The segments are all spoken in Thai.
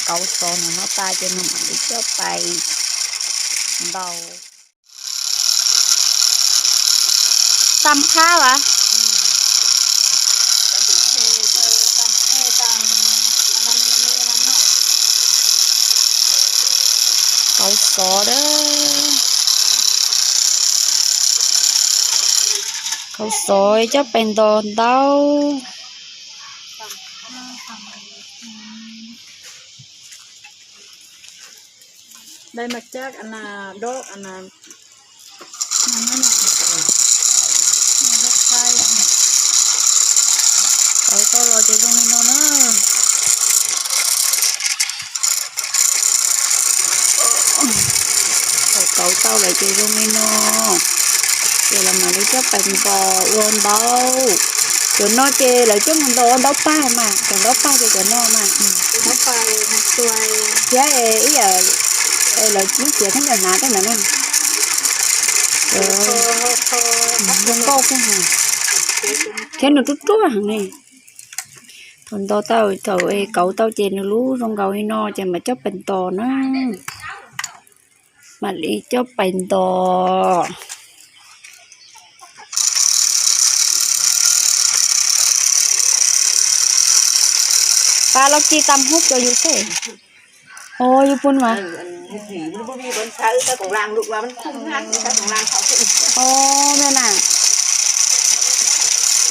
cậu sò nó ta cho nó mà đi cho bay đầu tăm khá vậy cậu sò đó cậu sò cho bên đòn đâu đây mà chắc anh là đốt anh là cậu to rồi chị không nên nó cậu tao lại chị không nên nó chị làm mà lấy cho bánh bò luôn đâu chỗ nó chê lại cho mình đồ đốt pa mà chẳng đốt pa thì chỗ nó mà đốt phai tươi giá ý giờ là nước chị thấy là nát cái này nè không có cái hả thế nó chút chút hàng này thằng tao cậu tao chê nó lú trong cầu nó chè mà chớp bánh to nó mà đi chớp bánh to ba lóc chi tâm hút cho du thế ôi du phun mà ô mẹ nè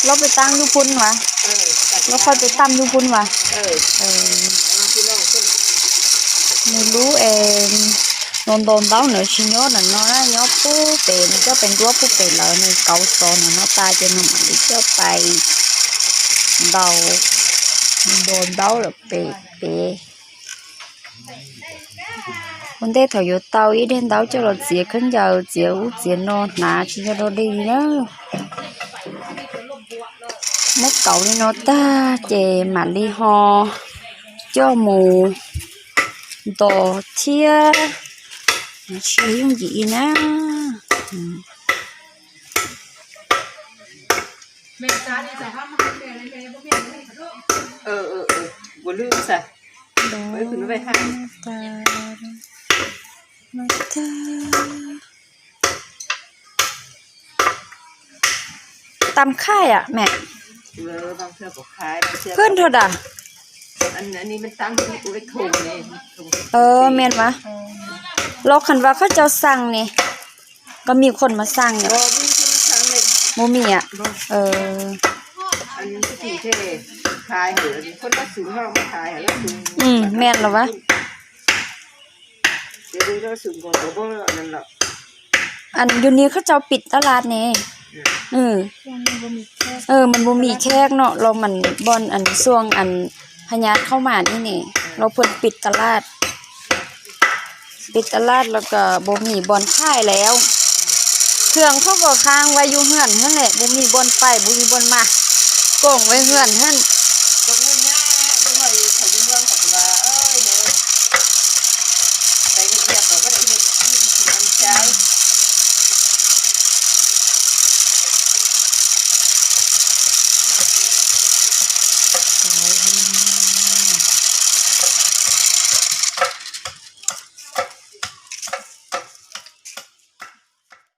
lócไปตั้งdu phun mà lócค่อยไปตั้มdu phun màไม่รู้นอนโดนเต้าเนื้อชิ้นยอดน่ะnó nhớปูเป็นก็เป็นตัวปูเป็นแล้วในเกาโซนnóตายจนมันไม่เจอไปเดาโดนเต้าหรือเป็ดคนเด็กถอยอยู่เต้าอีเด่นเต้าจะรถเสียขึ้นยาวเสียนอนหนาชิ้นจะรถดีนะmất cậu đi nó ta chè mà đi ho cho mù đồ thia chơi yung gì nè của lương sả với cứ nó về hai tăm khai à mẹเพื่อนเธอด่ะอันนี้มันตั้งอยู่ในถุงนี่แม่นวะเราคันว่าเขาเจ้าสั่งนี่ก็มีคนมาสั่งเนี่ยโมมีอ่ะอันนี้ที่เท่ขายเหรอคนมาซื้อห้องมาขายเหรอแม่นเหรอวะเดี๋ยวเราซื้อก่อนตัวบ่นั่นหรอกอันอยู่นี้เขาเจ้าปิดตลาดนี่มันบ่มีแขกเนาะเรามันบอนอันช่วงอันพญาเข้ามานี่เราเพิ่นปิดตลาดแล้วก็บ่มีบอนขายแล้วเครื่องเขาก็ค้างไว้อยู่เฮือนนั่นแหละบ่มีบอนไปบ่มีบอนมาโก่งไว้เฮือนหั่น